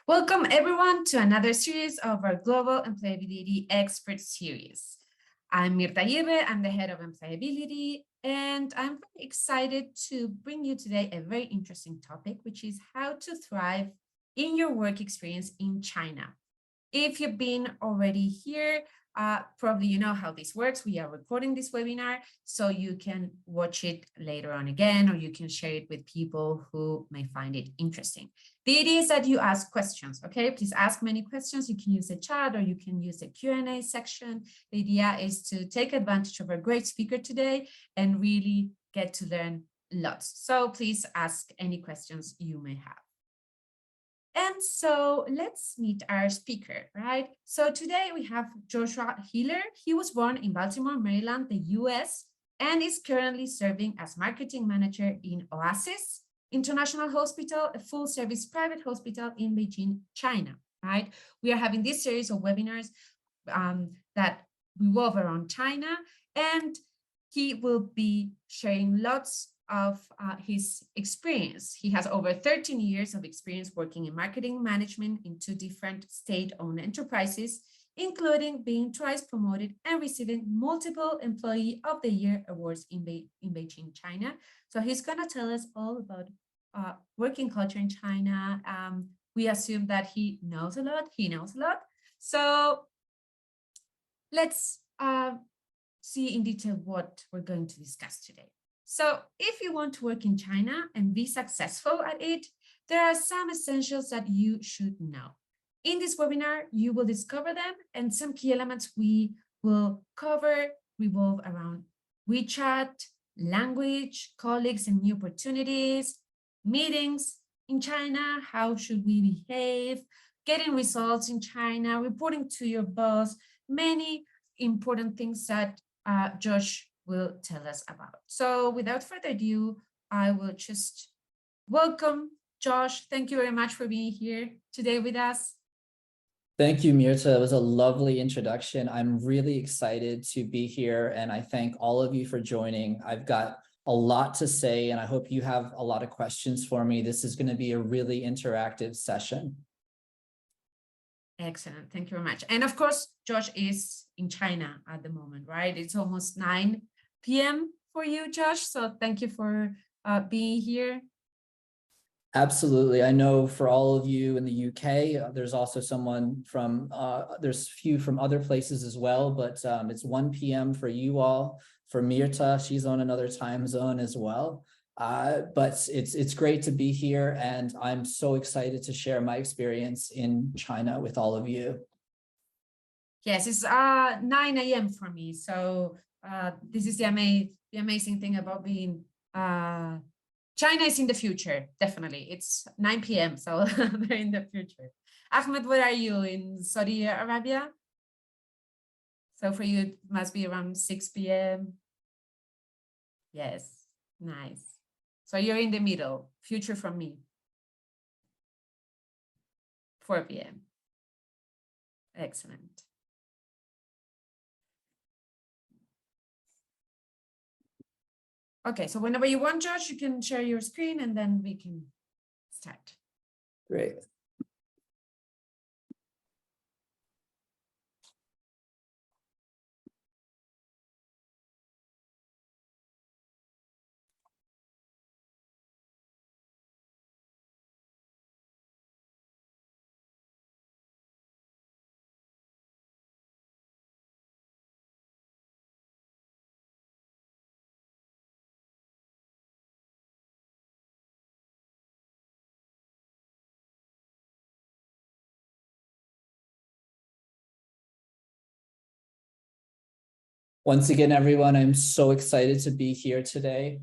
Welcome everyone to another series of our Global Employability Expert Series. I'm Mirta Aguirre, I'm the head of employability, and I'm very excited to bring you today a very interesting topic, which is how to thrive in your work experience in China. If you've been already here, probably you know how this works. We are recording this webinar so you can watch it later on again, or you can share it with people who may find it interesting. The idea is that you ask questions, okay? Please ask many questions. You can use the chat or you can use the Q&A section. The idea is to take advantage of our great speaker today and really get to learn lots. So please ask any questions you may have. And so let's meet our speaker, right? So today we have Joshua Hiller. He was born in Baltimore, Maryland, the US, and is currently serving as marketing manager in OASIS International Hospital, a full-service private hospital in Beijing, China, right? We are having this series of webinars that revolve around China, and he will be sharing lots of his experience. He has over 13 years of experience working in marketing management in 2 different state-owned enterprises, including being twice promoted and receiving multiple Employee of the Year awards in Beijing, China. So he's going to tell us all about working culture in China. We assume that he knows a lot. So let's see in detail what we're going to discuss today. So if you want to work in China and be successful at it, there are some essentials that you should know. In this webinar, you will discover them, and some key elements we will cover revolve around WeChat, language, colleagues and new opportunities, meetings in China, how should we behave, getting results in China, reporting to your boss, many important things that Josh will tell us about. So without further ado, I will just welcome Josh. Thank you very much for being here today with us. Thank you, Mirta. It was a lovely introduction. I'm really excited to be here, and I thank all of you for joining. I've got a lot to say, and I hope you have a lot of questions for me. This is going to be a really interactive session. Excellent. Thank you very much. And of course, Josh is in China at the moment, right? It's almost 9 p.m. for you, Josh. So thank you for being here. Absolutely. I know for all of you in the UK, there's also someone from, there's a few from other places as well, but it's 1 p.m. for you all. For Mirta, she's on another time zone as well. But it's great to be here, and I'm so excited to share my experience in China with all of you. Yes, it's 9 a.m. for me. So this is the amazing thing about being China is in the future, definitely. It's 9 p.m. so they're in the future. Ahmed, where are you, in Saudi Arabia? So for you, it must be around 6 p.m. Yes, nice. So you're in the middle, future from me. 4 p.m. Excellent. Okay, so whenever you want, Josh, you can share your screen and then we can start. Great. Once again, everyone, I'm so excited to be here today.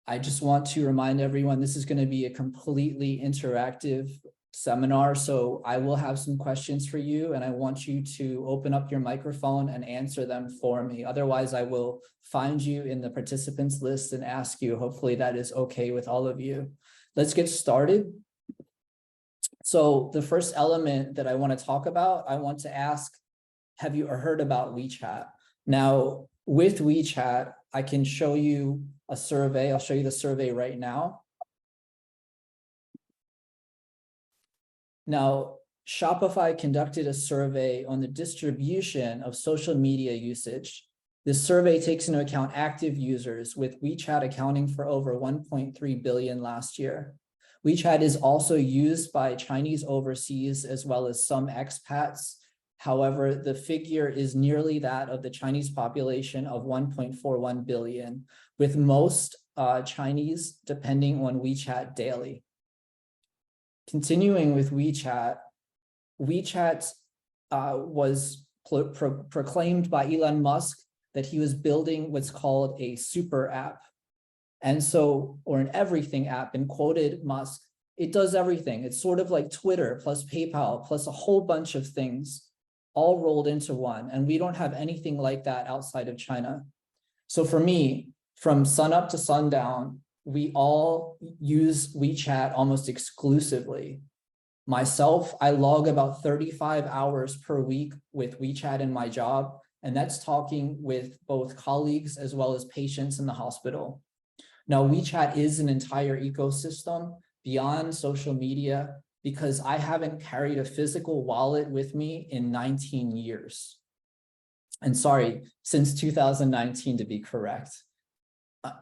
I just want to remind everyone this is going to be a completely interactive seminar, so I will have some questions for you, and I want you to open up your microphone and answer them for me. Otherwise, I will find you in the participants list and ask you. Hopefully that is okay with all of you. Let's get started. So the first element that I want to talk about, I want to ask, have you heard about WeChat? Now, with WeChat, I can show you a survey. I'll show you the survey right now. Now, Shopify conducted a survey on the distribution of social media usage. This survey takes into account active users, with WeChat accounting for over 1.3 billion last year. WeChat is also used by Chinese overseas as well as some expats. However, the figure is nearly that of the Chinese population of 1.41 billion, with most Chinese depending on WeChat daily. Continuing with WeChat, WeChat was proclaimed by Elon Musk that he was building what's called a super app. And so, or an everything app, and quoted Musk, it does everything. It's sort of like Twitter plus PayPal plus a whole bunch of things all rolled into one. And we don't have anything like that outside of China. So for me, from sunup to sundown, we all use WeChat almost exclusively. Myself, I log about 35 hours per week with WeChat in my job, and that's talking with both colleagues as well as patients in the hospital. Now, WeChat is an entire ecosystem beyond social media because I haven't carried a physical wallet with me in 19 years. And sorry, since 2019 to be correct.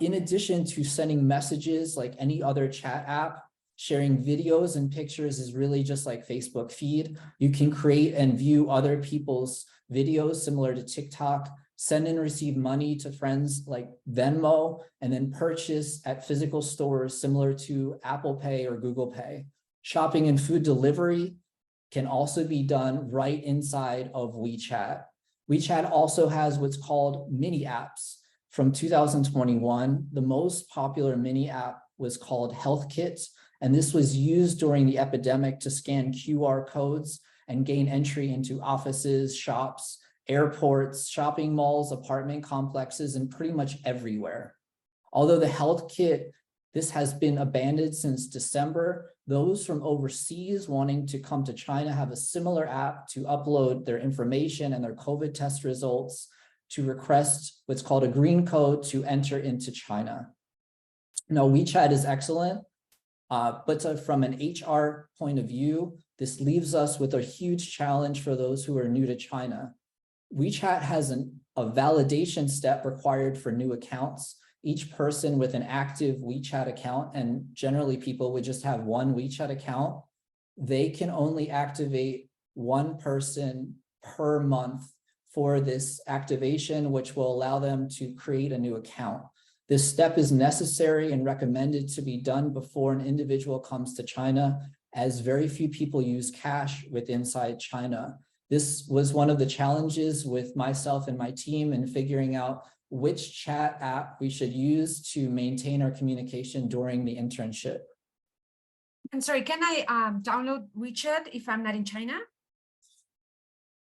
In addition to sending messages like any other chat app, sharing videos and pictures is really just like Facebook feed. You can create and view other people's videos similar to TikTok, send and receive money to friends like Venmo, and then purchase at physical stores similar to Apple Pay or Google Pay. Shopping and food delivery can also be done right inside of WeChat. WeChat also has what's called mini apps. From 2021, the most popular mini app was called Health Kit, and this was used during the epidemic to scan QR codes and gain entry into offices, shops, airports, shopping malls, apartment complexes, and pretty much everywhere. Although the Health Kit, this has been abandoned since December, those from overseas wanting to come to China have a similar app to upload their information and their COVID test results to request what's called a green code to enter into China. Now, WeChat is excellent, but from an HR point of view, this leaves us with a huge challenge for those who are new to China. WeChat has a validation step required for new accounts. Each person with an active WeChat account, and generally people would just have one WeChat account, they can only activate one person per month for this activation, which will allow them to create a new account. This step is necessary and recommended to be done before an individual comes to China, as very few people use cash inside China. This was one of the challenges with myself and my team in figuring out which chat app we should use to maintain our communication during the internship. I'm sorry, can I download WeChat if I'm not in China?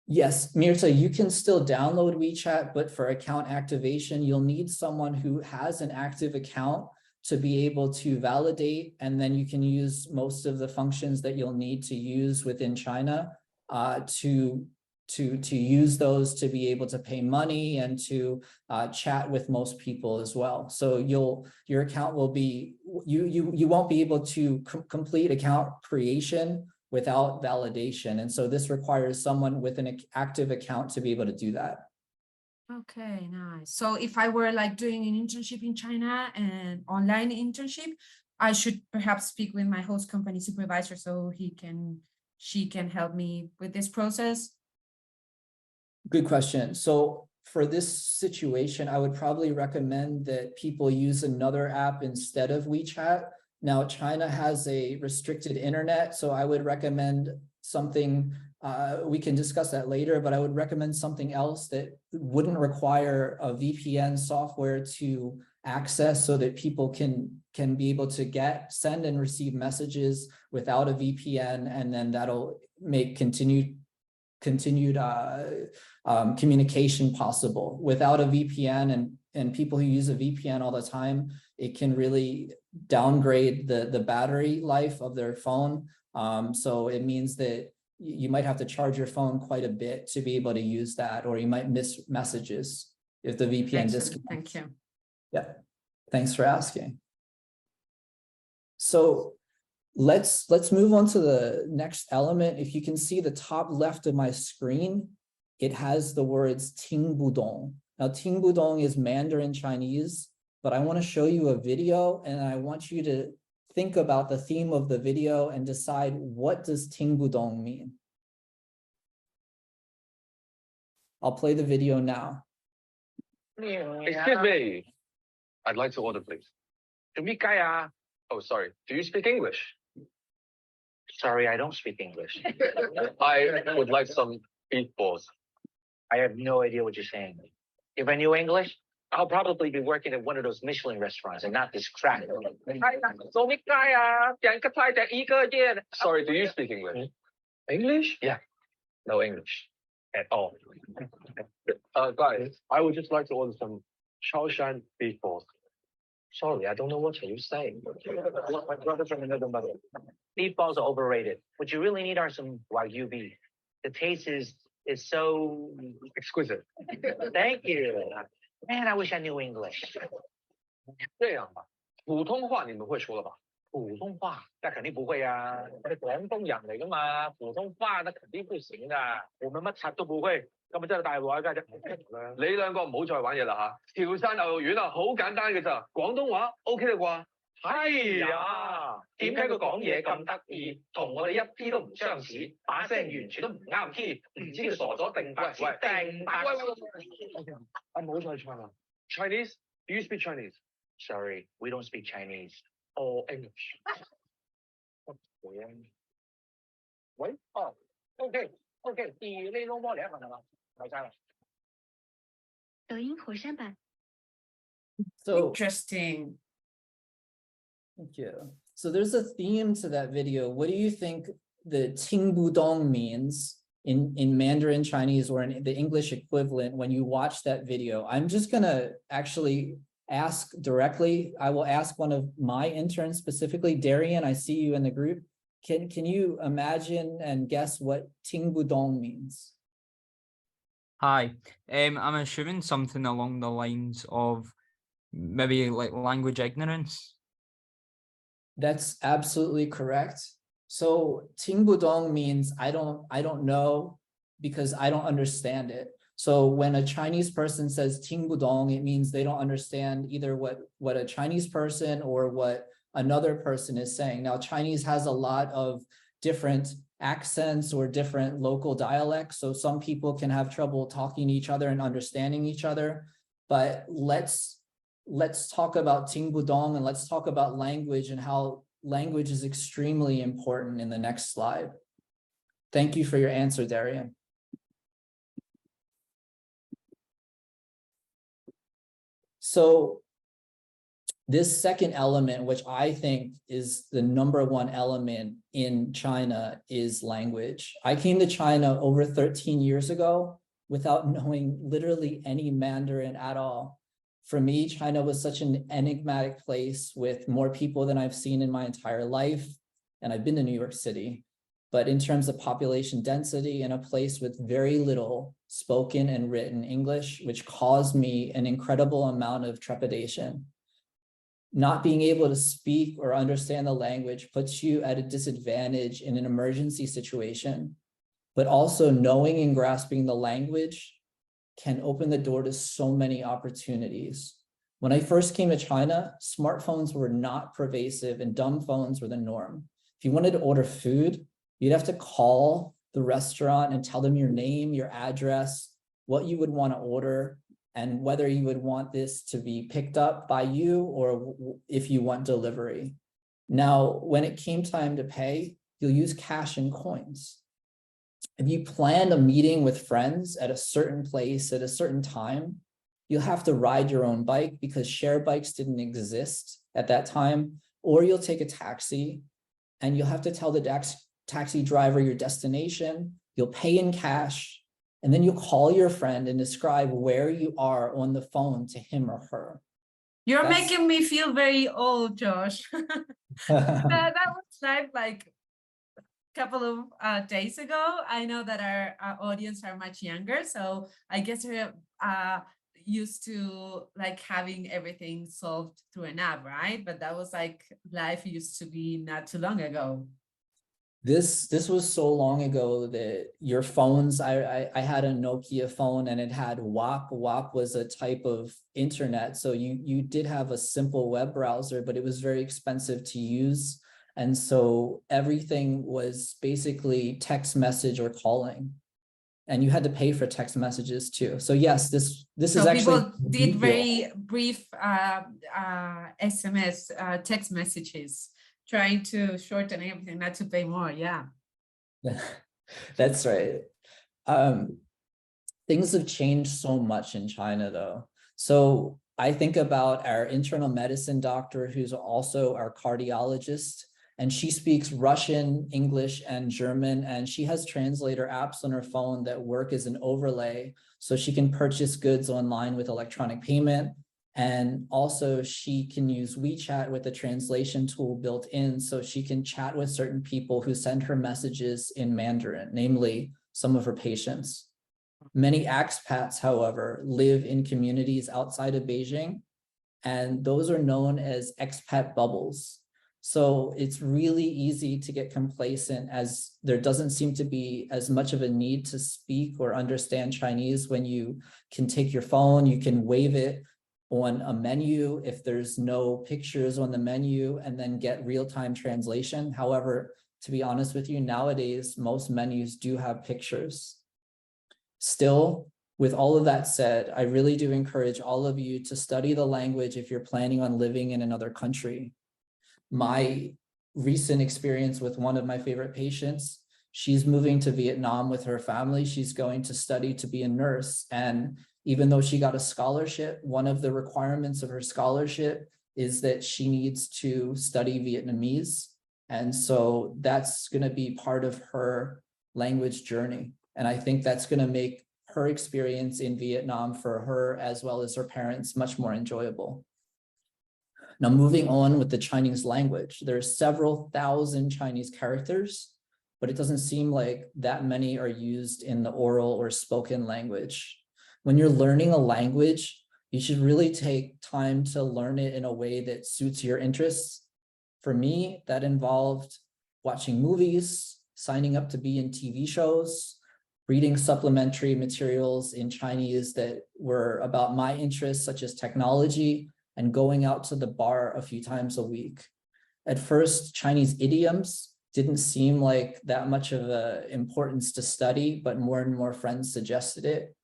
Yes, Mirta, you can still download WeChat, but for account activation, you'll need someone who has an active account to be able to validate, and then you can use most of the functions that you'll need to use within China to use those to be able to pay money and to chat with most people as well. So your account will be, you won't be able to complete account creation without validation. And so this requires someone with an active account to be able to do that. Okay, nice. So if I were like doing an internship in China, and online internship, I should perhaps speak with my host company supervisor so she can help me with this process. Good question. So for this situation, I would probably recommend that people use another app instead of WeChat. Now, China has a restricted internet, so I would recommend something, we can discuss that later, but I would recommend something else that wouldn't require a VPN software to access, so that people can be able to send and receive messages without a VPN, and then that'll make continued communication possible. Without a VPN, and people who use a VPN all the time, it can really downgrade the battery life of their phone. So it means that you might have to charge your phone quite a bit to be able to use that, or you might miss messages if the VPN disconnects. Thank you. Yeah, thanks for asking. So Let's move on to the next element. If you can see the top left of my screen, it has the words Ting Budong. Now, Ting Budong is Mandarin Chinese, but I want to show you a video and I want you to think about the theme of the video and decide, what does Ting Budong mean? I'll play the video now. Excuse me. I'd like to order, please. Oh, sorry. Do you speak English? Sorry, I don't speak English. I would like some beef balls. I have no idea what you're saying. If I knew English, I'll probably be working at one of those Michelin restaurants and not this crap. Sorry, do you speak English? English? Yeah. No English at all. Guys, I would just like to order some Shaoshan beef balls. Sorry, I don't know what you say. My brother from another mother. Beef balls are overrated. What you really need are some Wagyu beef. The taste is so Exquisite. Thank you. Man, I wish I knew English. 这样吧，普通话你们会说了吧？普通話，那肯定不會啊！我哋廣東人嚟噶嘛，普通話那肯定不行噶。我們乜柒都不會，咁咪真係大鑊㗎啫。你兩個唔好再玩嘢啦嚇！潮汕牛肉丸啊，好簡單嘅咋，廣東話 OK 啦啩？係呀，點解佢講嘢咁得意，同我哋一啲都唔相似，把聲完全都唔啱 key，唔知佢傻咗定白痴定白痴。啊，唔好再唱啦。Chinese? Do you speak Chinese? Sorry, we don't speak Chinese. Or English? 喂，哦 ，OK，第呢個摩嚟一份係嘛？唔該晒啦。抖音火山版。 So Interesting. thank you. So there's a theme to that video. What do you think the Ting Budong means in Mandarin Chinese or in the English equivalent when you watch that video? I'm just gonna actually ask directly. I will ask one of my interns specifically. Darian, I see you in the group. Can you imagine and guess what Ting Budong means? Hi, I'm assuming something along the lines of maybe like language ignorance. That's absolutely correct. So Ting Budong means I don't know because I don't understand it. So when a Chinese person says Ting Budong, it means they don't understand either what a Chinese person or what another person is saying. Now, Chinese has a lot of different accents or different local dialects. So some people can have trouble talking to each other and understanding each other. But let's talk about Ting Budong and let's talk about language and how language is extremely important in the next slide. Thank you for your answer, Darian. So this second element, which I think is the #1 element in China, is language. I came to China over 13 years ago without knowing literally any Mandarin at all. For me, China was such an enigmatic place with more people than I've seen in my entire life. And I've been to New York City, but in terms of population density, in a place with very little spoken and written English, which caused me an incredible amount of trepidation. Not being able to speak or understand the language puts you at a disadvantage in an emergency situation, but also knowing and grasping the language can open the door to so many opportunities. When I first came to China, smartphones were not pervasive and dumb phones were the norm. If you wanted to order food, you'd have to call the restaurant and tell them your name, your address, what you would want to order, and whether you would want this to be picked up by you or if you want delivery. Now, when it came time to pay, you'll use cash and coins. If you planned a meeting with friends at a certain place at a certain time, you'll have to ride your own bike because share bikes didn't exist at that time, or you'll take a taxi and you'll have to tell the taxi driver your destination, you'll pay in cash, and then you'll call your friend and describe where you are on the phone to him or her. You're making me feel very old, Josh. That was like a couple of days ago. I know that our audience are much younger, so I guess used to like having everything solved through an app, right? But that was like life used to be not too long ago. This was so long ago that your phones, I had a Nokia phone and it had WAP. WAP was a type of internet. So you did have a simple web browser, but it was very expensive to use. And so everything was basically text message or calling. And you had to pay for text messages too. So yes, this is So actually people did very brief SMS text messages, trying to shorten everything, not to pay more. Yeah. That's right. Things have changed so much in China though. So I think about our internal medicine doctor, who's also our cardiologist, and she speaks Russian, English, and German, and she has translator apps on her phone that work as an overlay, so she can purchase goods online with electronic payment. And also she can use WeChat with a translation tool built in, so she can chat with certain people who send her messages in Mandarin, namely some of her patients. Many expats, however, live in communities outside of Beijing, and those are known as expat bubbles. So it's really easy to get complacent, as there doesn't seem to be as much of a need to speak or understand Chinese when you can take your phone, you can wave it on a menu if there's no pictures on the menu, and then get real-time translation. However, to be honest with you, nowadays, most menus do have pictures. Still, with all of that said, I really do encourage all of you to study the language if you're planning on living in another country. My recent experience with one of my favorite patients, she's moving to Vietnam with her family. She's going to study to be a nurse. And even though she got a scholarship, one of the requirements of her scholarship is that she needs to study Vietnamese. And so that's going to be part of her language journey. And I think that's going to make her experience in Vietnam for her, as well as her parents, much more enjoyable. Now, moving on with the Chinese language, there's several thousand Chinese characters, but it doesn't seem like that many are used in the oral or spoken language. When you're learning a language, you should really take time to learn it in a way that suits your interests. For me, that involved watching movies, signing up to be in TV shows, reading supplementary materials in Chinese that were about my interests, such as technology, and going out to the bar a few times a week. At first, Chinese idioms didn't seem like that much of an importance to study, but more and more friends suggested it.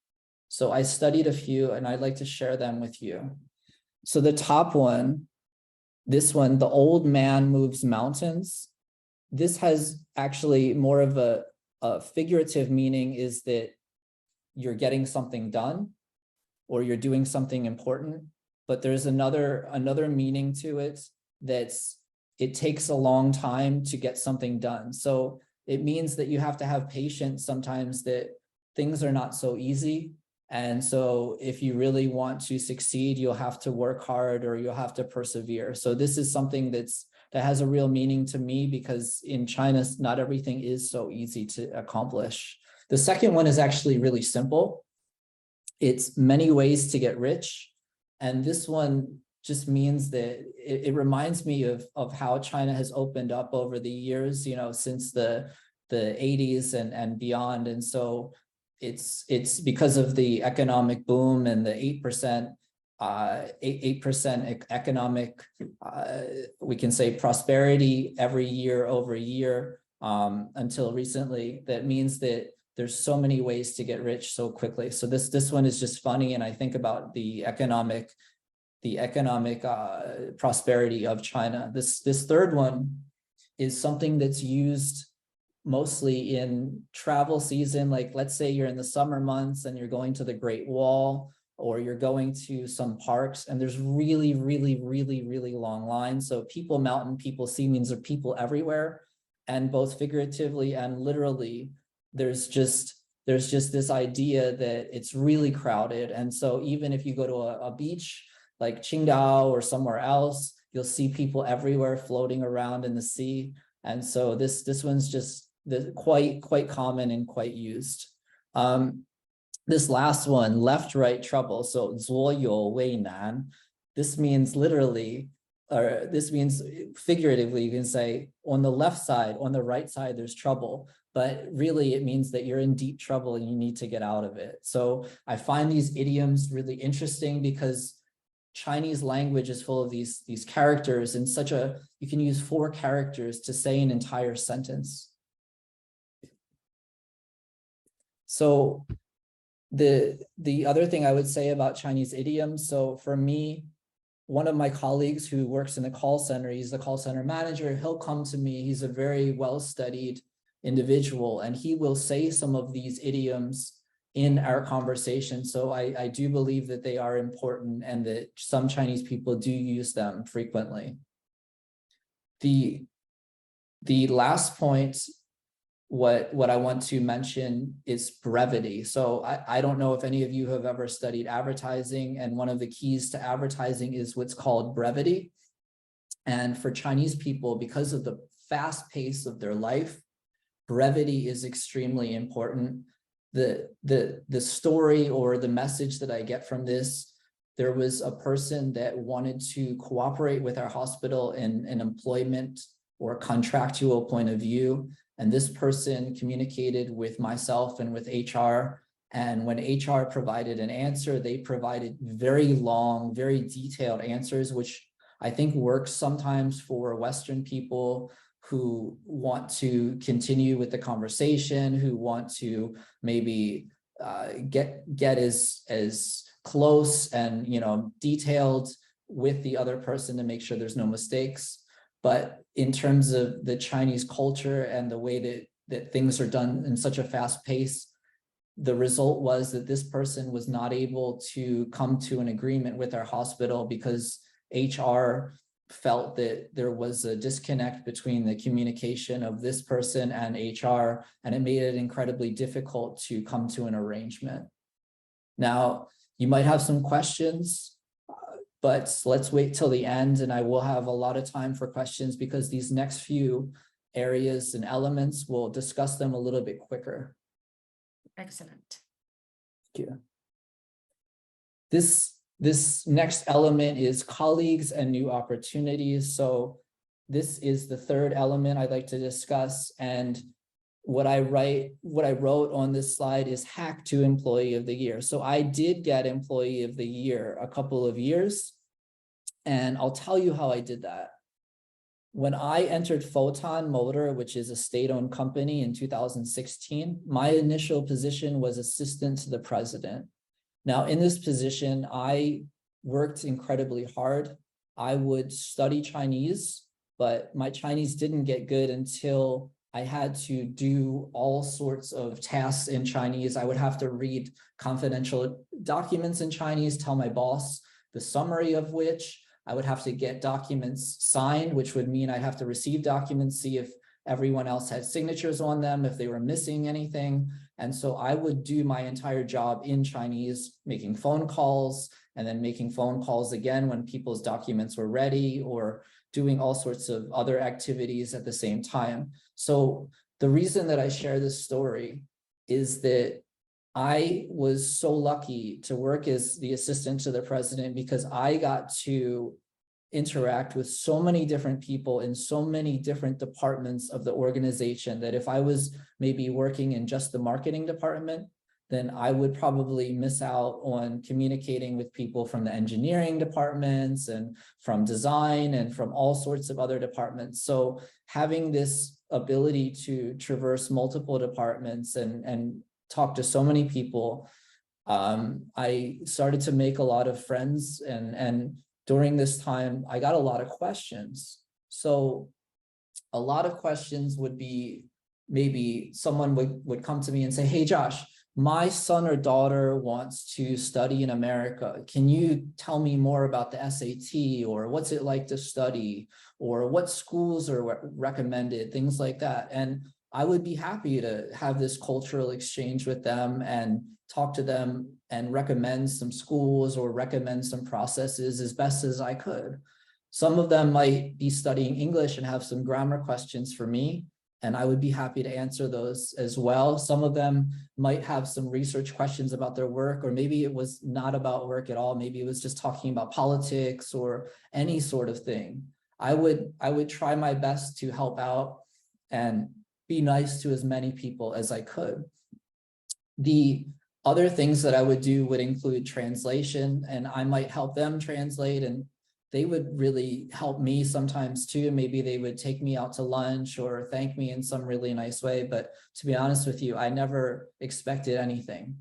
So I studied a few, and I'd like to share them with you. So the top one, this one, the old man moves mountains. This has actually more of a figurative meaning, is that you're getting something done or you're doing something important. But there's another meaning to it, that's it takes a long time to get something done. So it means that you have to have patience sometimes, that things are not so easy. And so if you really want to succeed, you'll have to work hard, or you'll have to persevere. So this is something that has a real meaning to me, because in China, not everything is so easy to accomplish. The second one is actually really simple. It's many ways to get rich. And this one just means that it reminds me of how China has opened up over the years, since the 80s and beyond. And so it's because of the economic boom and the 8% economic, we can say, prosperity every year over year, until recently. That means that there's so many ways to get rich so quickly. So this one is just funny, and I think about the economic prosperity of China. This third one is something that's used mostly in travel season. Like, let's say you're in the summer months and you're going to the Great Wall, or you're going to some parks, and there's really, really, really, really long lines. So people mountain, people sea means there are people everywhere. And both figuratively and literally, there's just this idea that it's really crowded. And so even if you go to a beach like Qingdao or somewhere else, you'll see people everywhere floating around in the sea. And so this one's just quite common and quite used. This last one, left, right trouble. So 左右为难. This means literally, or this means figuratively, you can say on the left side, on the right side, there's trouble. But really it means that you're in deep trouble and you need to get out of it. So I find these idioms really interesting because Chinese language is full of these characters in such a, you can use 4 characters to say an entire sentence. So the other thing I would say about Chinese idioms, so for me, one of my colleagues who works in the call center, he's the call center manager, he'll come to me, he's a very well-studied individual, and he will say some of these idioms in our conversation. So I do believe that they are important and that some Chinese people do use them frequently. The last point, what I want to mention is brevity. So I don't know if any of you have ever studied advertising, and one of the keys to advertising is what's called brevity. And for Chinese people, because of the fast pace of their life, brevity is extremely important. The story or the message that I get from this, there was a person that wanted to cooperate with our hospital in an employment or contractual point of view. And this person communicated with myself and with HR. And when HR provided an answer, they provided very long, very detailed answers, which I think works sometimes for Western people who want to continue with the conversation, who want to maybe get as close and detailed with the other person to make sure there's no mistakes. But in terms of the Chinese culture and the way that things are done in such a fast pace, the result was that this person was not able to come to an agreement with our hospital because HR felt that there was a disconnect between the communication of this person and HR, and it made it incredibly difficult to come to an arrangement. Now, you might have some questions, but let's wait till the end, and I will have a lot of time for questions because these next few areas and elements, we'll discuss them a little bit quicker. Excellent. Thank you. This next element is colleagues and new opportunities. So this is the third element I'd like to discuss. And what I wrote on this slide is hack to Employee of the Year. So I did get Employee of the Year a couple of years, and I'll tell you how I did that. When I entered Photon Motor, which is a state-owned company in 2016, my initial position was assistant to the president. Now, in this position, I worked incredibly hard. I would study Chinese, but my Chinese didn't get good until I had to do all sorts of tasks in Chinese. I would have to read confidential documents in Chinese, tell my boss the summary of which. I would have to get documents signed, which would mean I'd have to receive documents, see if everyone else had signatures on them, if they were missing anything. And so I would do my entire job in Chinese, making phone calls and then making phone calls again when people's documents were ready, or doing all sorts of other activities at the same time. So the reason that I share this story is that I was so lucky to work as the assistant to the president because I got to interact with so many different people in so many different departments of the organization that if I was maybe working in just the marketing department, then I would probably miss out on communicating with people from the engineering departments and from design and from all sorts of other departments. So having this ability to traverse multiple departments and talk to so many people, I started to make a lot of friends, and during this time, I got a lot of questions. So a lot of questions would be, maybe someone would come to me and say, hey, Josh, my son or daughter wants to study in America. Can you tell me more about the SAT, or what's it like to study, or what schools are recommended, things like that. And I would be happy to have this cultural exchange with them and talk to them and recommend some schools or recommend some processes as best as I could. Some of them might be studying English and have some grammar questions for me. And I would be happy to answer those as well. Some of them might have some research questions about their work, or maybe it was not about work at all. Maybe it was just talking about politics or any sort of thing. I would try my best to help out and be nice to as many people as I could. The other things that I would do would include translation, and I might help them translate, and they would really help me sometimes too. Maybe they would take me out to lunch or thank me in some really nice way. But to be honest with you, I never expected anything.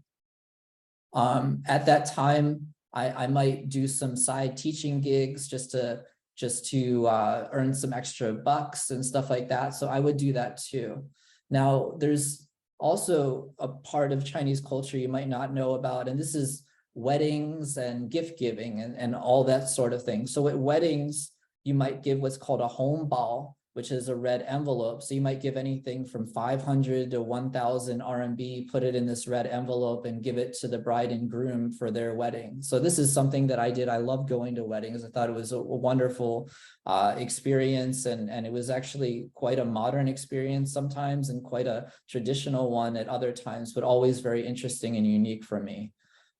At that time, I might do some side teaching gigs just to earn some extra bucks and stuff like that. So I would do that too. Now, there's also a part of Chinese culture you might not know about, and this is weddings and gift giving and all that sort of thing. So at weddings, you might give what's called a home ball, which is a red envelope. So you might give anything from 500 to 1,000 RMB, put it in this red envelope and give it to the bride and groom for their wedding. So this is something that I did. I love going to weddings. I thought it was a wonderful experience. And it was actually quite a modern experience sometimes and quite a traditional one at other times, but always very interesting and unique for me.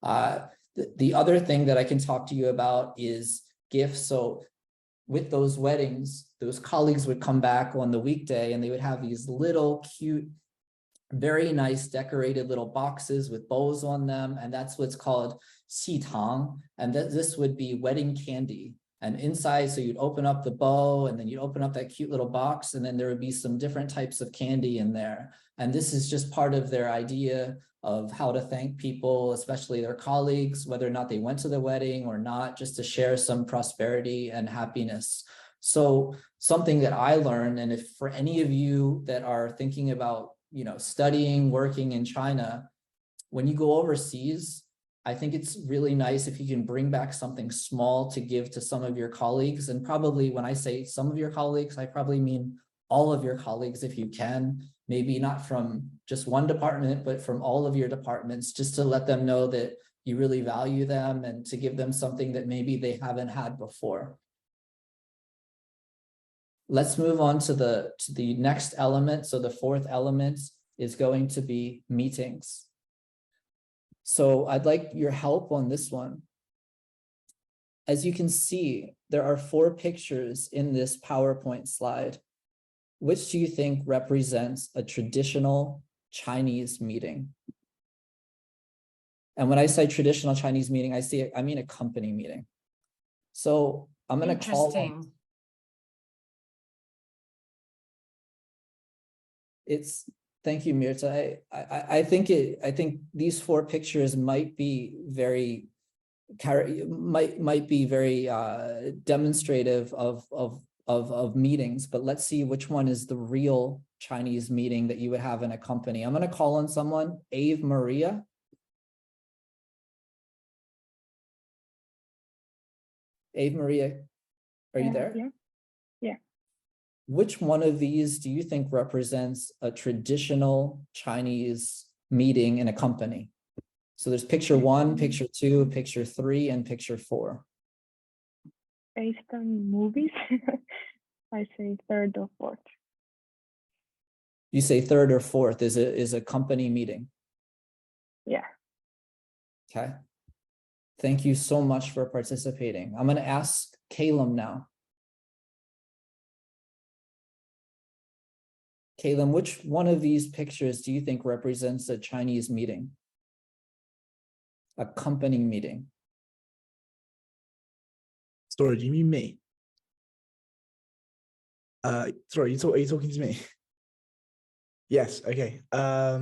The other thing that I can talk to you about is gifts. So with those weddings, those colleagues would come back on the weekday and they would have these little cute, very nice decorated little boxes with bows on them. And that's what's called xitang. And this would be wedding candy. And inside, so you'd open up the bow and then you'd open up that cute little box and then there would be some different types of candy in there. And this is just part of their idea of how to thank people, especially their colleagues, whether or not they went to the wedding or not, just to share some prosperity and happiness. So something that I learned, and if for any of you that are thinking about, studying, working in China, when you go overseas, I think it's really nice if you can bring back something small to give to some of your colleagues. And probably when I say some of your colleagues, I probably mean all of your colleagues if you can, maybe not from just one department, but from all of your departments, just to let them know that you really value them and to give them something that maybe they haven't had before. Let's move on to the next element. So the fourth element is going to be meetings. So I'd like your help on this one. As you can see, there are 4 pictures in this PowerPoint slide. Which do you think represents a traditional Chinese meeting? And when I say traditional Chinese meeting, I mean a company meeting. So I'm going to call on, thank you, Mirta. I think these 4 pictures might be very demonstrative of meetings, but let's see which one is the real Chinese meeting that you would have in a company. I'm going to call on someone, Ave Maria. Ave Maria, are you there? Yeah. Which one of these do you think represents a traditional Chinese meeting in a company? So there's picture 1, picture 2, picture 3, and picture 4. Based on movies, I say third or fourth. You say third or fourth is a company meeting. Yeah. Okay. Thank you so much for participating. I'm going to ask Caleb now. Caleb, which one of these pictures do you think represents a Chinese meeting? A company meeting? Sorry, do you mean me? Sorry, are you talking to me? Yes, okay. I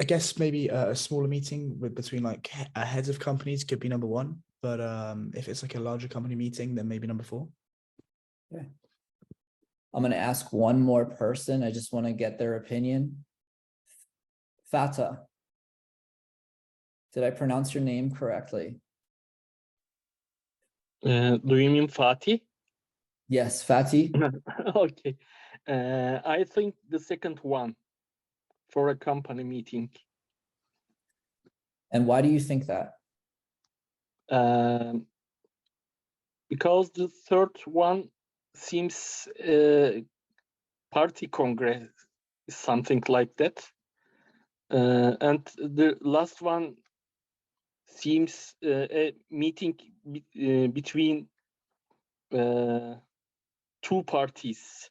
guess maybe a smaller meeting between like heads of companies could be number 1, but if it's like a larger company meeting, then maybe number 4. Yeah. I'm going to ask one more person. I just want to get their opinion. Fata. Did I pronounce your name correctly? Do you mean Fatih? Yes, Fatih. Okay. I think the second one for a company meeting. And why do you think that? Because the third one seems party congress, something like that. And the last one seems a meeting between two parties,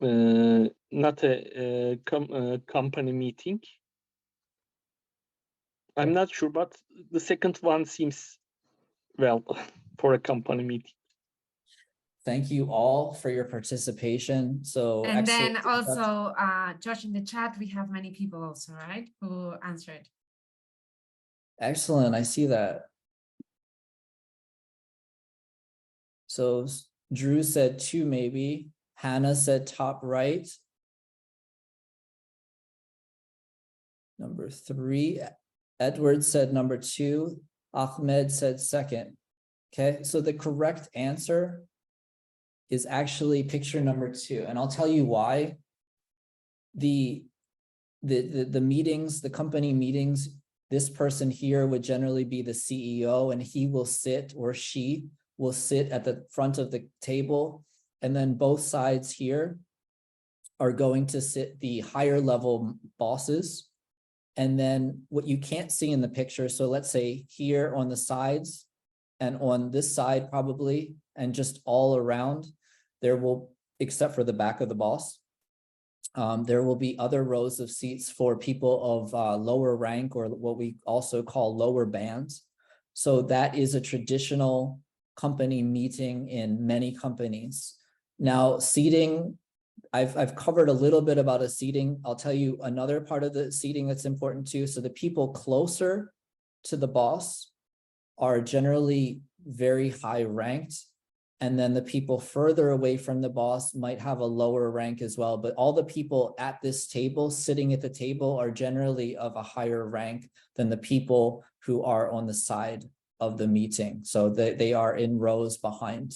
not a company meeting. I'm not sure, but the second one seems well for a company meeting. Thank you all for your participation. So And then excellent. also, Josh, in the chat, we have many people also, right, who answered. Excellent. I see that. So Drew said 2, maybe. Hannah said top right. Number 3. Edward said number 2. Ahmed said second. Okay, so the correct answer is actually picture number 2. And I'll tell you why. The meetings, the company meetings, this person here would generally be the CEO, and he will sit, or she will sit at the front of the table. And then both sides here are going to sit the higher level bosses. And then what you can't see in the picture, so let's say here on the sides and on this side probably, and just all around, there will, except for the back of the boss, there will be other rows of seats for people of lower rank, or what we also call lower bands. So that is a traditional company meeting in many companies. Now, seating, I've covered a little bit about a seating. I'll tell you another part of the seating that's important too. So the people closer to the boss are generally very high ranked. And then the people further away from the boss might have a lower rank as well. But all the people at this table, sitting at the table, are generally of a higher rank than the people who are on the side of the meeting. So they are in rows behind.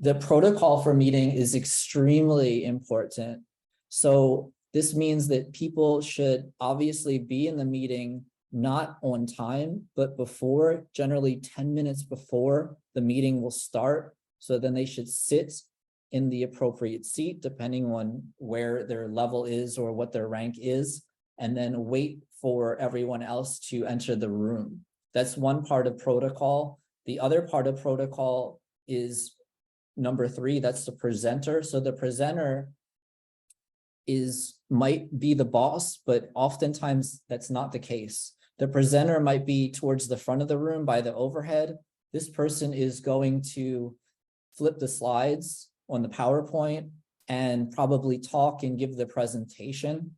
The protocol for meeting is extremely important. So this means that people should obviously be in the meeting not on time, but before, generally 10 minutes before the meeting will start. So then they should sit in the appropriate seat, depending on where their level is or what their rank is, and then wait for everyone else to enter the room. That's one part of protocol. The other part of protocol is number 3, that's the presenter. So the presenter might be the boss, but oftentimes that's not the case. The presenter might be towards the front of the room by the overhead. This person is going to flip the slides on the PowerPoint and probably talk and give the presentation.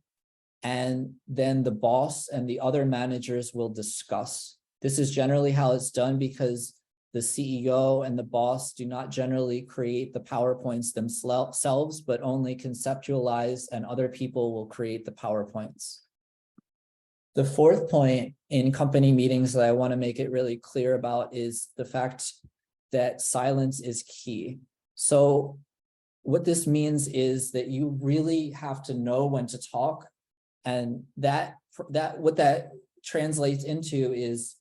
And then the boss and the other managers will discuss. This is generally how it's done, because the CEO and the boss do not generally create the PowerPoints themselves, but only conceptualize, and other people will create the PowerPoints. The 4th point in company meetings that I want to make it really clear about is the fact that silence is key. So what this means is that you really have to know when to talk. And what that translates into is,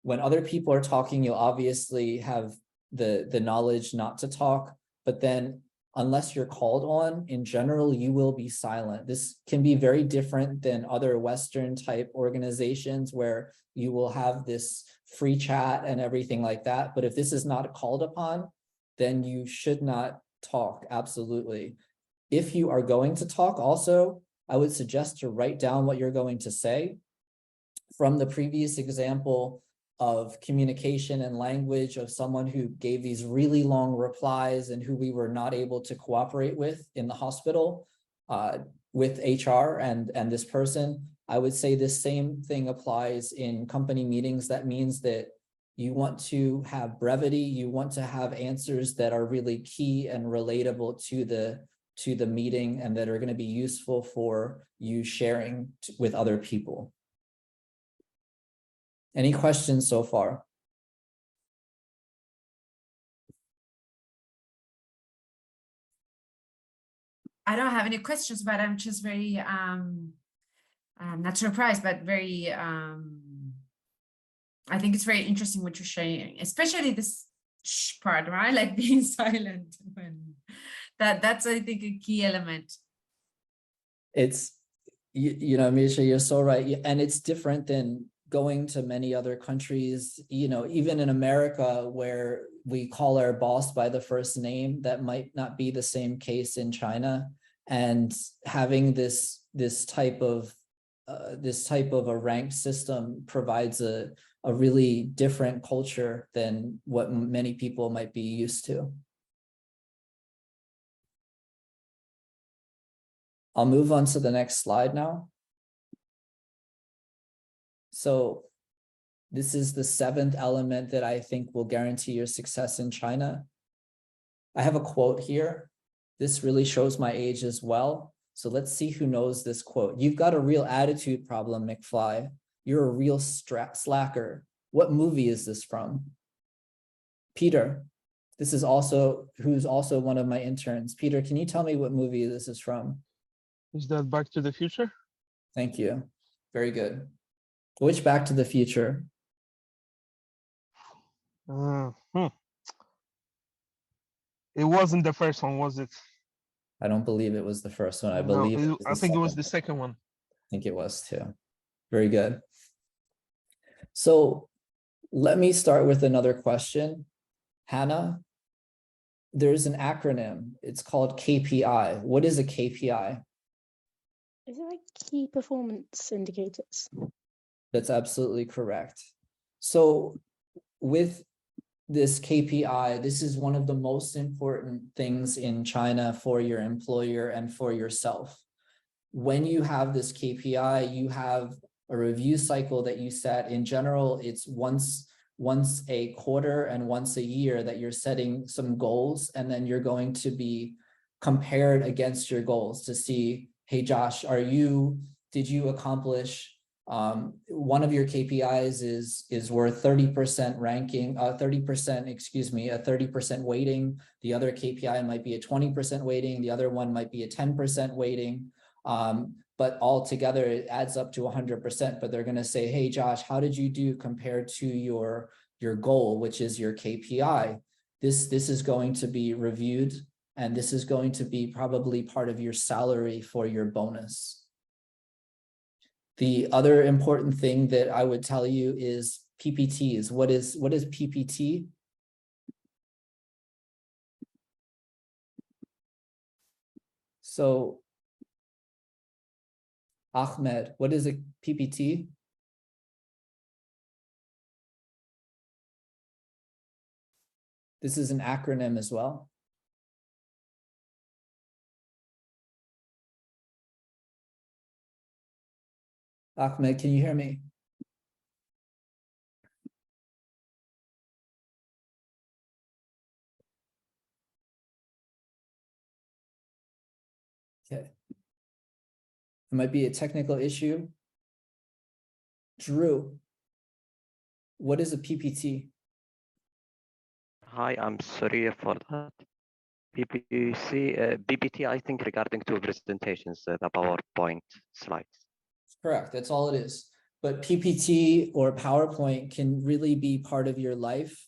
when other people are talking, you'll obviously have the knowledge not to talk, but then unless you're called on, in general, you will be silent. This can be very different than other Western type organizations where you will have this free chat and everything like that. But if this is not called upon, then you should not talk, absolutely. If you are going to talk also, I would suggest to write down what you're going to say. From the previous example of communication and language of someone who gave these really long replies and who we were not able to cooperate with in the hospital with HR and this person, I would say the same thing applies in company meetings. That means that you want to have brevity, you want to have answers that are really key and relatable to the meeting and that are going to be useful for you sharing with other people. Any questions so far? I don't have any questions, but I'm just very, I'm not surprised, but very, I think it's very interesting what you're sharing, especially this part, right? Like being silent when That's I think a key element. It's, you know, Misha, you're so right. And it's different than going to many other countries, you know, even in America where we call our boss by the first name, that might not be the same case in China. And having this type of a ranked system provides a really different culture than what many people might be used to. I'll move on to the next slide now. So this is the seventh element that I think will guarantee your success in China. I have a quote here. This really shows my age as well. So let's see who knows this quote. You've got a real attitude problem, McFly. You're a real slacker. What movie is this from? Peter, this is also, who's also one of my interns. Peter, can you tell me what movie this is from? Is that Back to the Future? Thank you. Very good. Which Back to the Future? It wasn't the first one, was it? I don't believe it was the first one. I No, believe I think it was the second one. I think it was too. Very good. So let me start with another question. Hannah, there's an acronym. It's called KPI. What is a KPI? Is it like key performance indicators? That's absolutely correct. So with this KPI, this is one of the most important things in China for your employer and for yourself. When you have this KPI, you have a review cycle that you set. In general, it's once a quarter and once a year that you're setting some goals, and then you're going to be compared against your goals to see, hey, Josh, did you accomplish one of your KPIs is worth 30% ranking, 30%, excuse me, a 30% weighting. The other KPI might be a 20% weighting. The other one might be a 10% weighting. But altogether it adds up to 100%, but they're going to say, hey, Josh, how did you do compared to your goal, which is your KPI? This is going to be reviewed, and this is going to be probably part of your salary for your bonus. The other important thing that I would tell you is PPTs. What is PPT? So Ahmed, what is a PPT? This is an acronym as well. Ahmed, can you hear me? Okay. It might be a technical issue. Drew, what is a PPT? Hi, I'm sorry for that. PPT, I think regarding to presentations, the PowerPoint slides. Correct, that's all it is. But PPT or PowerPoint can really be part of your life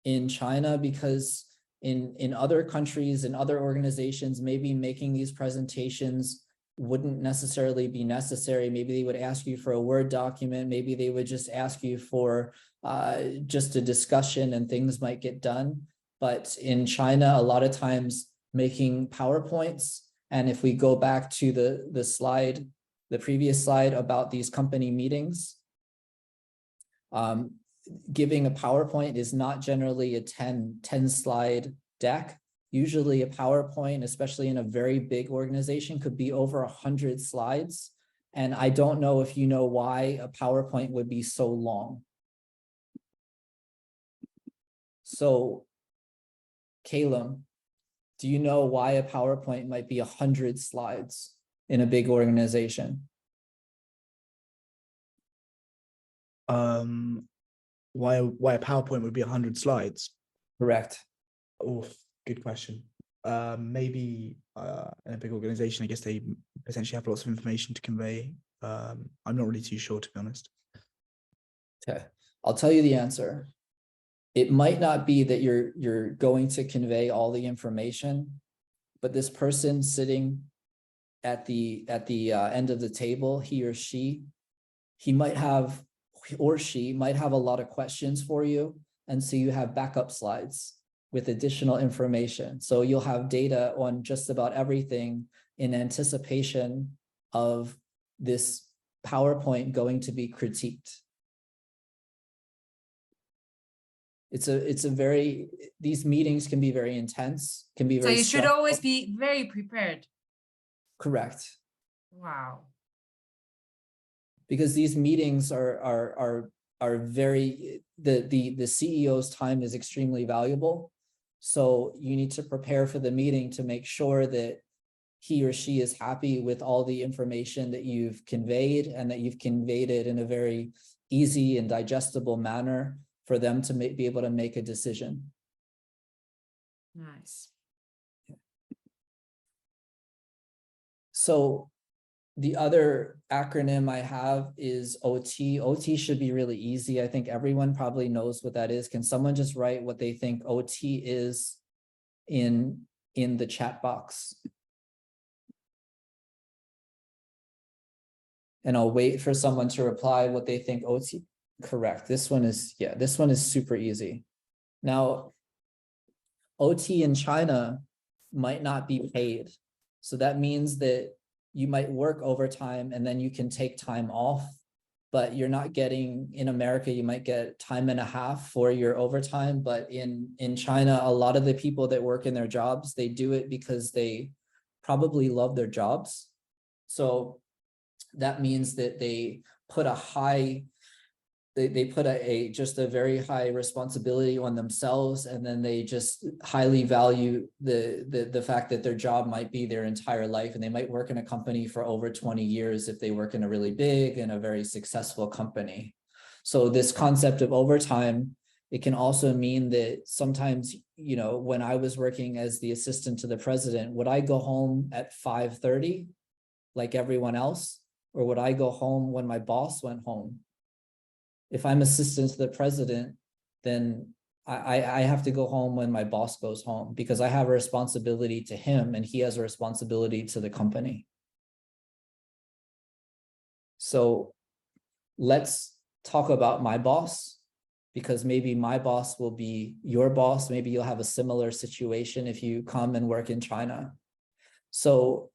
in China, because in other countries and other organizations, maybe making these presentations wouldn't necessarily be necessary. Maybe they would ask you for a Word document. Maybe they would just ask you for just a discussion, and things might get done. But in China, a lot of times making PowerPoints, and if we go back to the slide, the previous slide about these company meetings, giving a PowerPoint is not generally a 10 slide deck. Usually a PowerPoint, especially in a very big organization, could be over 100 slides. And I don't know if you know why a PowerPoint would be so long. So, Caleb, do you know why a PowerPoint might be 100 slides in a big organization? Why a PowerPoint would be 100 slides? Correct. Oh, good question. Maybe in a big organization, I guess they potentially have lots of information to convey. I'm not really too sure, to be honest. Okay, I'll tell you the answer. It might not be that you're going to convey all the information, but this person sitting at the end of the table, he or she might have a lot of questions for you. And so you have backup slides with additional information. So you'll have data on just about everything in anticipation of this PowerPoint going to be critiqued. These meetings can be very intense, can be So very you should stressful. always be very prepared. Correct. Wow. Because these meetings are very, the CEO's time is extremely valuable. So you need to prepare for the meeting to make sure that he or she is happy with all the information that you've conveyed, and that you've conveyed it in a very easy and digestible manner for them to be able to make a decision. Nice. So the other acronym I have is OT. OT should be really easy. I think everyone probably knows what that is. Can someone just write what they think OT is in the chat box? And I'll wait for someone to reply what they think OT. Correct. This one is super easy. Now, OT in China might not be paid. So that means that you might work overtime and then you can take time off, but you're not getting, in America, you might get time and a half for your overtime. But in China, a lot of the people that work in their jobs, they do it because they probably love their jobs. So that means that they put a high, they put just a very high responsibility on themselves, and then they just highly value the fact that their job might be their entire life, and they might work in a company for over 20 years if they work in a really big and a very successful company. So this concept of overtime, it can also mean that sometimes, when I was working as the assistant to the president, would I go home at 5:30 like everyone else, or would I go home when my boss went home? If I'm assistant to the president, then I have to go home when my boss goes home, because I have a responsibility to him and he has a responsibility to the company. So let's talk about my boss, because maybe my boss will be your boss. Maybe you'll have a similar situation if you come and work in China. So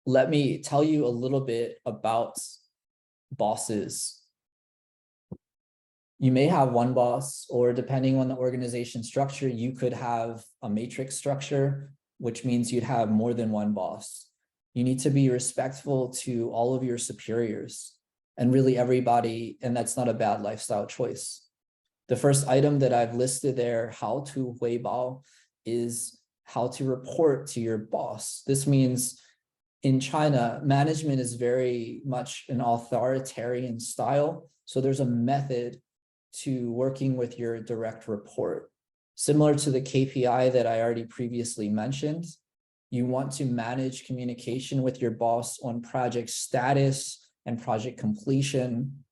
let me tell you a little bit about bosses. You may have one boss, or depending on the organization structure, you could have a matrix structure, which means you'd have more than one boss. You need to be respectful to all of your superiors and really everybody, and that's not a bad lifestyle choice. The first item that I've listed there, how to Weibao, is how to report to your boss. This means in China, management is very much an authoritarian style. So there's a method to working with your direct report. Similar to the KPI that I already previously mentioned, you want to manage communication with your boss on project status and project completion.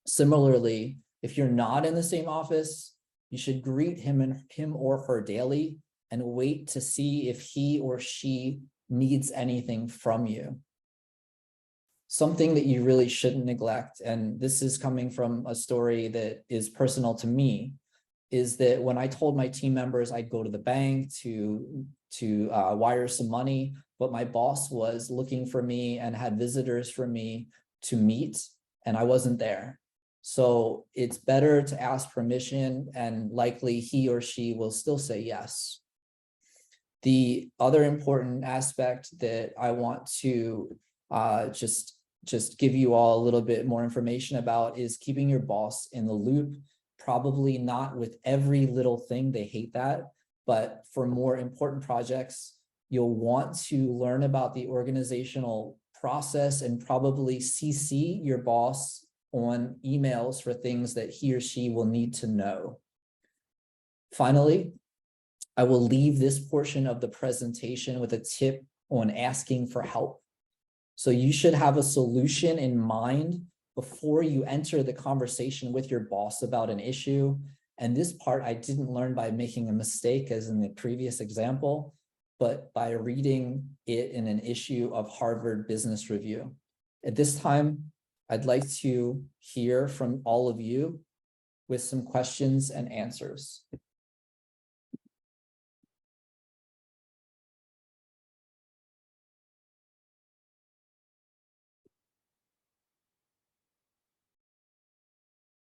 Similarly, if you're not in the same office, you should greet him or her daily and wait to see if he or she needs anything from you. Something that you really shouldn't neglect, and this is coming from a story that is personal to me, is that when I told my team members I'd go to the bank to wire some money, but my boss was looking for me and had visitors for me to meet, and I wasn't there. So it's better to ask permission, and likely he or she will still say yes. The other important aspect that I want to just give you all a little bit more information about is keeping your boss in the loop. Probably not with every little thing, they hate that, but for more important projects, you'll want to learn about the organizational process and probably CC your boss on emails for things that he or she will need to know. Finally, I will leave this portion of the presentation with a tip on asking for help. So you should have a solution in mind before you enter the conversation with your boss about an issue. And this part I didn't learn by making a mistake, as in the previous example. but by reading it in an issue of Harvard Business Review. At this time, I'd like to hear from all of you with some questions and answers.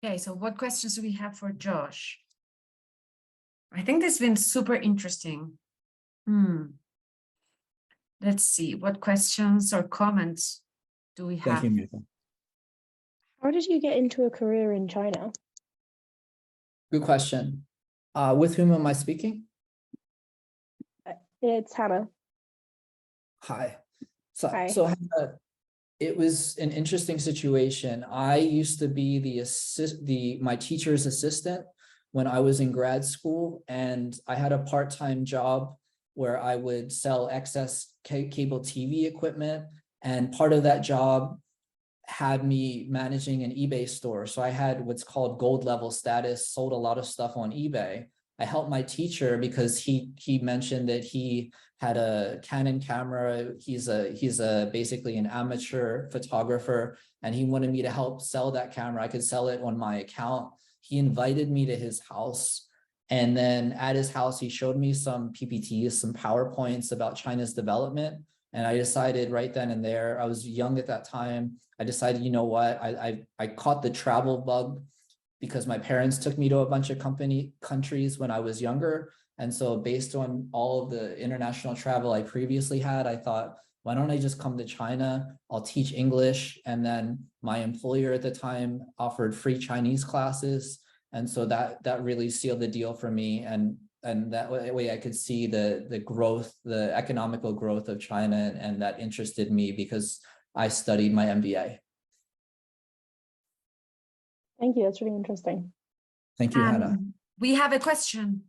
Okay, so what questions do we have for Josh? I think this has been super interesting. Let's see, what questions or comments do we have? Thank you, Mika. How did you get into a career in China? Good question. With whom am I speaking? It's Hannah. Hi. So, Hi. so Hannah, it was an interesting situation. I used to be my teacher's assistant when I was in grad school, and I had a part-time job where I would sell excess cable TV equipment, and part of that job had me managing an eBay store. So I had what's called gold level status, sold a lot of stuff on eBay. I helped my teacher because he mentioned that he had a Canon camera. He's basically an amateur photographer, and he wanted me to help sell that camera. I could sell it on my account. He invited me to his house, and then at his house, he showed me some PPTs, some PowerPoints about China's development. And I decided right then and there, I was young at that time. I decided, you know what, I caught the travel bug because my parents took me to a bunch of countries when I was younger. And so based on all of the international travel I previously had, I thought, why don't I just come to China? I'll teach English. And then my employer at the time offered free Chinese classes. And so that really sealed the deal for me. And that way I could see the growth, the economical growth of China, and that interested me because I studied my MBA. Thank you. That's really interesting. Thank you, Hannah. We have a question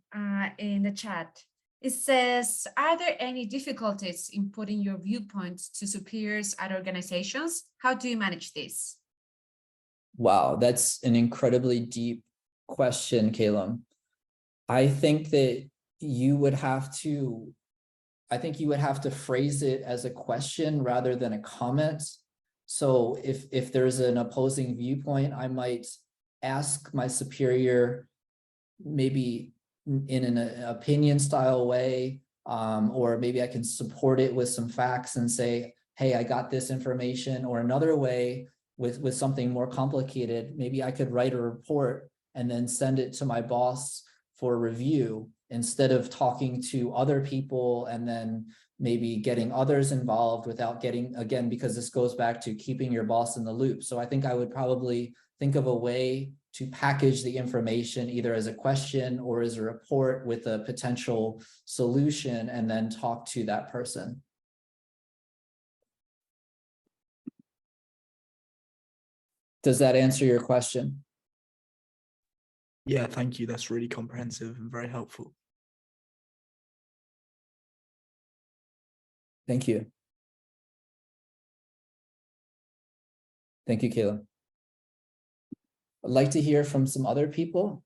in the chat. It says, are there any difficulties in putting your viewpoints to superiors at organizations? How do you manage this? Wow, that's an incredibly deep question, Caleb. I think that you would have to phrase it as a question rather than a comment. So if there's an opposing viewpoint, I might ask my superior, maybe in an opinion style way, or maybe I can support it with some facts and say, hey, I got this information. Or another way, with something more complicated, maybe I could write a report and then send it to my boss for review instead of talking to other people and then maybe getting others involved without getting, again, because this goes back to keeping your boss in the loop. So I think I would probably think of a way to package the information either as a question or as a report with a potential solution and then talk to that person. Does that answer your question? Yeah, thank you. That's really comprehensive and very helpful. Thank you. Thank you, Caleb. I'd like to hear from some other people.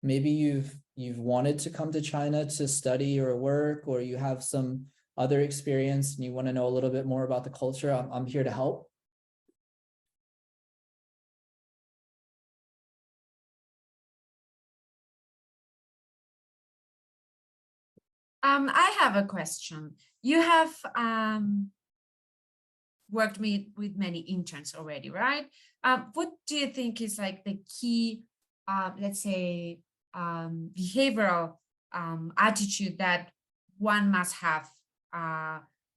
Maybe you've wanted to come to China to study or work, or you have some other experience and you want to know a little bit more about the culture. I'm here to help. I have a question. You have worked with many interns already, right? What do you think is like the key, let's say, behavioral attitude that one must have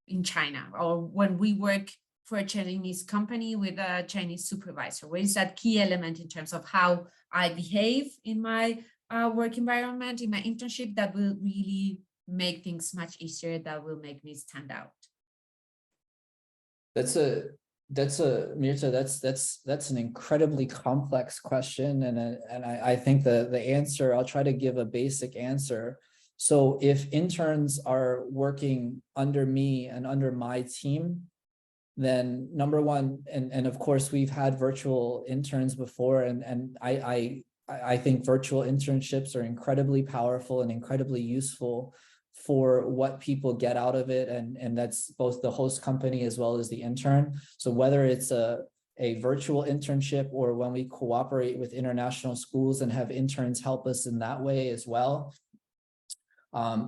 in China, or when we work for a Chinese company with a Chinese supervisor? What is that key element in terms of how I behave in my work environment, in my internship, that will really make things much easier, that will make me stand out? Mirta, that's an incredibly complex question, and I think the answer, I'll try to give a basic answer. So if interns are working under me and under my team, then number one, and of course we've had virtual interns before, and I think virtual internships are incredibly powerful and incredibly useful for what people get out of it, and that's both the host company as well as the intern. So whether it's a virtual internship or when we cooperate with international schools and have interns help us in that way as well.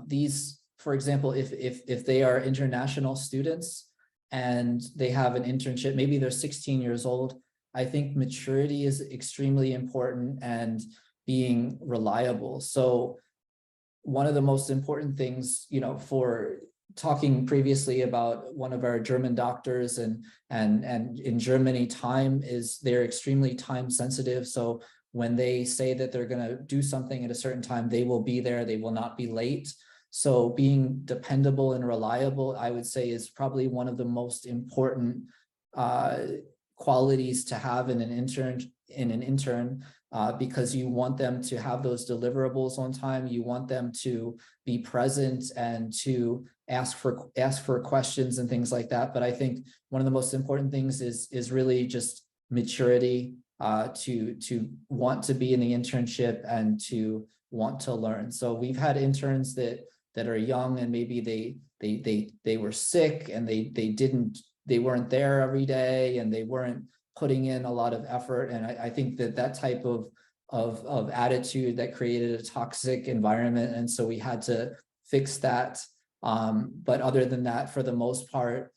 These, for example, if they are international students and they have an internship, maybe they're 16 years old, I think maturity is extremely important and being reliable. So one of the most important things, for talking previously about one of our German doctors and in Germany, they're extremely time sensitive. So when they say that they're going to do something at a certain time, they will be there, they will not be late. So being dependable and reliable, I would say, is probably one of the most important qualities to have in an intern, because you want them to have those deliverables on time. You want them to be present and to ask for questions and things like that. But I think one of the most important things is really just maturity, to want to be in the internship and to want to learn. So we've had interns that are young and maybe they were sick and they weren't there every day and they weren't putting in a lot of effort. And I think that type of attitude that created a toxic environment. And so we had to fix that. But other than that, for the most part,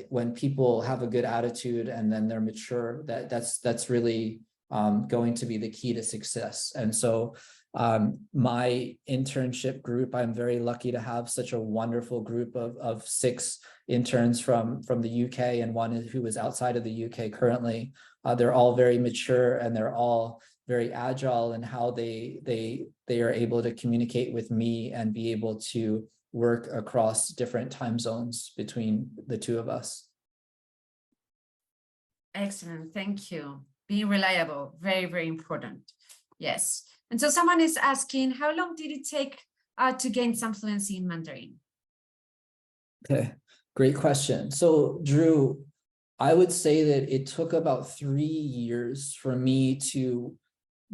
when people have a good attitude and then they're mature, that's really going to be the key to success. And so my internship group, I'm very lucky to have such a wonderful group of 6 interns from the UK and one who is outside of the UK currently. They're all very mature and they're all very agile in how they are able to communicate with me and be able to work across different time zones between the two of us. Excellent, thank you. Being reliable, very, very important. Yes. And so someone is asking, how long did it take to gain some fluency in Mandarin? Okay, great question. So Drew, I would say that it took about 3 years for me to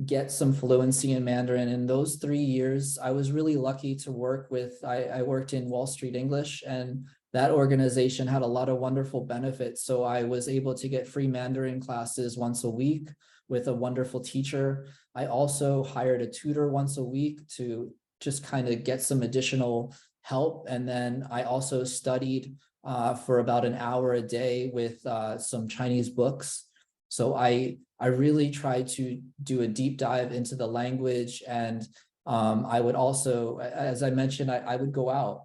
get some fluency in Mandarin. In those 3 years, I was really lucky to work with, I worked in Wall Street English, and that organization had a lot of wonderful benefits. So I was able to get free Mandarin classes once a week with a wonderful teacher. I also hired a tutor once a week to just kind of get some additional help. And then I also studied for about an hour a day with some Chinese books. So I really tried to do a deep dive into the language. And I would also, as I mentioned, I would go out.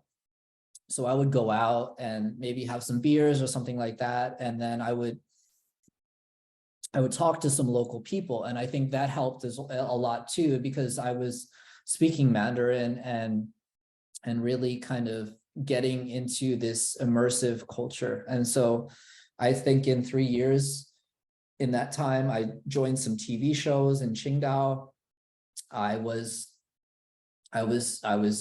So I would go out and maybe have some beers or something like that. And then I would talk to some local people. And I think that helped a lot too, because I was speaking Mandarin and really kind of getting into this immersive culture. And so I think in 3 years, in that time, I joined some TV shows in Qingdao. I was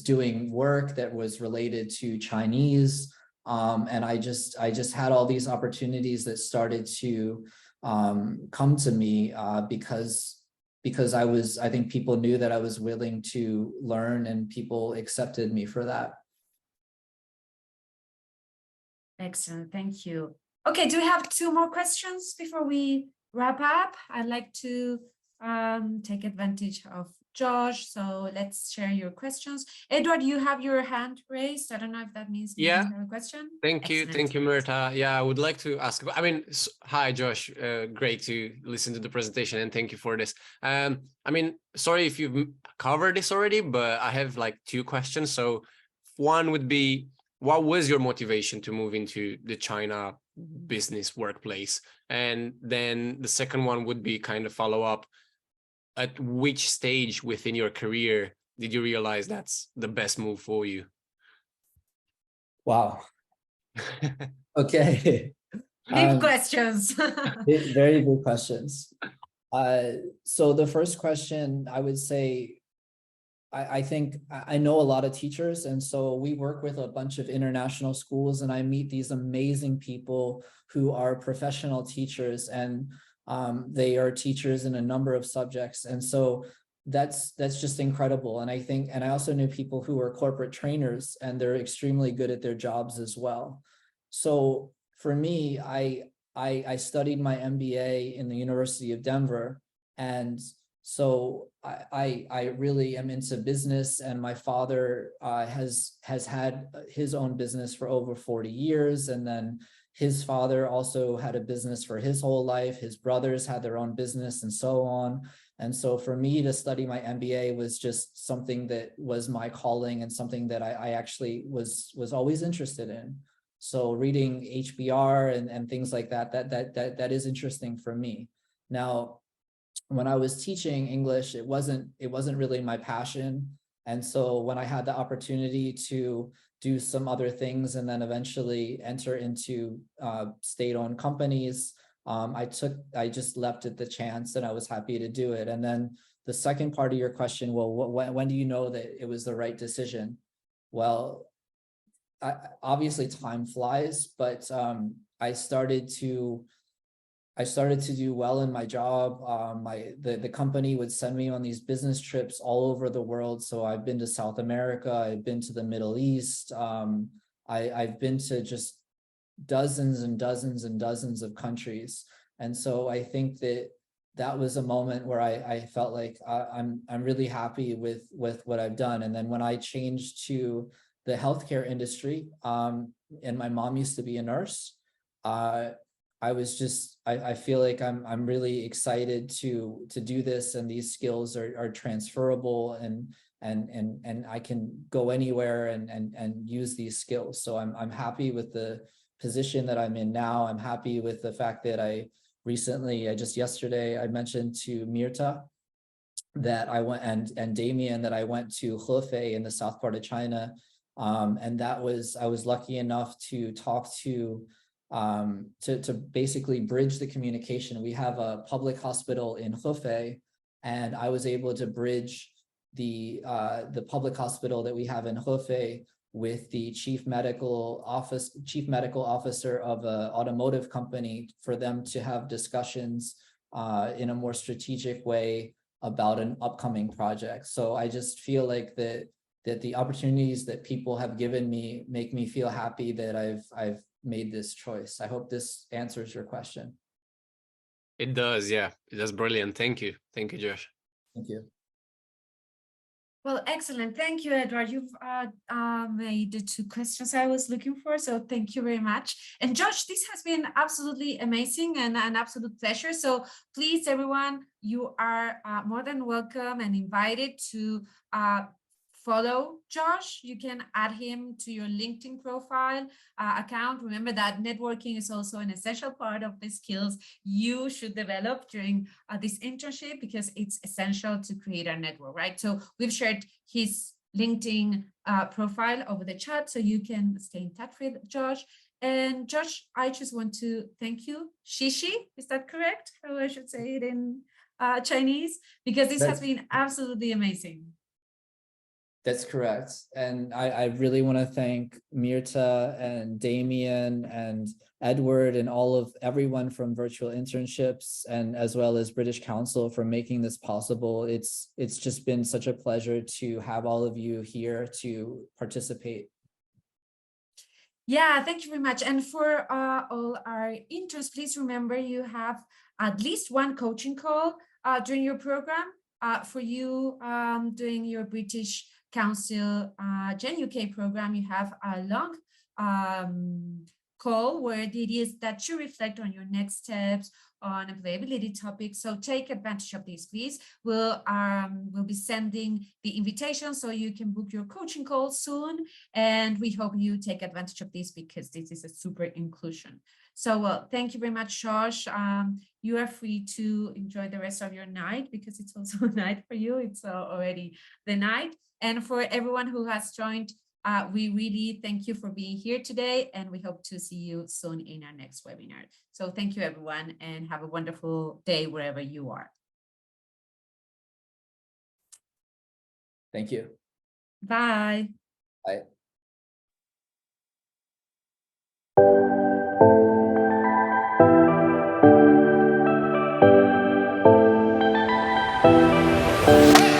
doing work that was related to Chinese. And I just had all these opportunities that started to come to me because I think people knew that I was willing to learn and people accepted me for that. Excellent, thank you. Okay, do we have 2 more questions before we wrap up? I'd like to take advantage of Josh, so let's share your questions. Edward, you have your hand raised. I don't know if that means you have a question. Thank you, Mirta. Yeah, I would like to ask. I mean, hi, Josh. Great to listen to the presentation, and thank you for this. I mean, sorry if you've covered this already, but I have like 2 questions. So, one would be, what was your motivation to move into the China business workplace? And then the second one would be kind of follow up. At which stage within your career did you realize that's the best move for you? Wow. Okay. Big questions. Very big questions. So the first question, I would say, I think I know a lot of teachers, and so we work with a bunch of international schools, and I meet these amazing people who are professional teachers, and they are teachers in a number of subjects. And so that's just incredible. And I think, and I also knew people who were corporate trainers, and they're extremely good at their jobs as well. So for me, I studied my MBA in the University of Denver, and so I really am into business, and my father has had his own business for over 40 years, and then his father also had a business for his whole life. His brothers had their own business, and so on. And so for me to study my MBA was just something that was my calling, and something that I actually was always interested in. So reading HBR and things like that is interesting for me. Now, when I was teaching English, it wasn't really my passion. And so when I had the opportunity to do some other things and then eventually enter into state-owned companies, I just leapt at the chance, and I was happy to do it. And then the second part of your question, well, when do you know that it was the right decision? Well, obviously time flies, but I started to do well in my job. The company would send me on these business trips all over the world. So I've been to South America, I've been to the Middle East, I've been to just dozens and dozens and dozens of countries. And so I think that was a moment where I felt like I'm really happy with what I've done. And then when I changed to the healthcare industry, and my mom used to be a nurse, I feel like I'm really excited to do this, and these skills are transferable, and I can go anywhere and use these skills. So I'm happy with the position that I'm in now. I'm happy with the fact that just yesterday I mentioned to Mirta that I went, and Damien, that I went to Hefei in the south part of China. And I was lucky enough to talk to basically bridge the communication. We have a public hospital in Hefei, and I was able to bridge the public hospital that we have in Hefei with the chief medical officer of an automotive company, for them to have discussions in a more strategic way about an upcoming project. So I just feel like that the opportunities that people have given me make me feel happy that I've made this choice. I hope this answers your question. It does, yeah. That's brilliant. Thank you. Thank you, Josh. Thank you. Well, excellent. Thank you, Edward. You've made the two questions I was looking for, so thank you very much. And Josh, this has been absolutely amazing and an absolute pleasure. So please, everyone, you are more than welcome and invited to follow Josh. You can add him to your LinkedIn profile account. Remember that networking is also an essential part of the skills you should develop during this internship, because it's essential to create a network, right? So we've shared his LinkedIn profile over the chat, so you can stay in touch with Josh. And Josh, I just want to thank you. Shishi, is that correct? How I should say it in Chinese? Because this has been absolutely amazing. That's correct. And I really want to thank Mirta and Damien and Edward and everyone from Virtual Internships, and as well as British Council, for making this possible. It's just been such a pleasure to have all of you here to participate. Yeah, thank you very much. And for all our interns, please remember you have at least one coaching call during your program. For you doing your British Council Gen UK program, you have a long call where it is that you reflect on your next steps on employability topics. So take advantage of this, please. We'll be sending the invitation so you can book your coaching call soon. And we hope you take advantage of this, because this is a super inclusion. So thank you very much, Josh. You are free to enjoy the rest of your night, because it's also a night for you. It's already the night. And for everyone who has joined, we really thank you for being here today, and we hope to see you soon in our next webinar. So thank you, everyone, and have a wonderful day wherever you are. Thank you. Bye. Bye.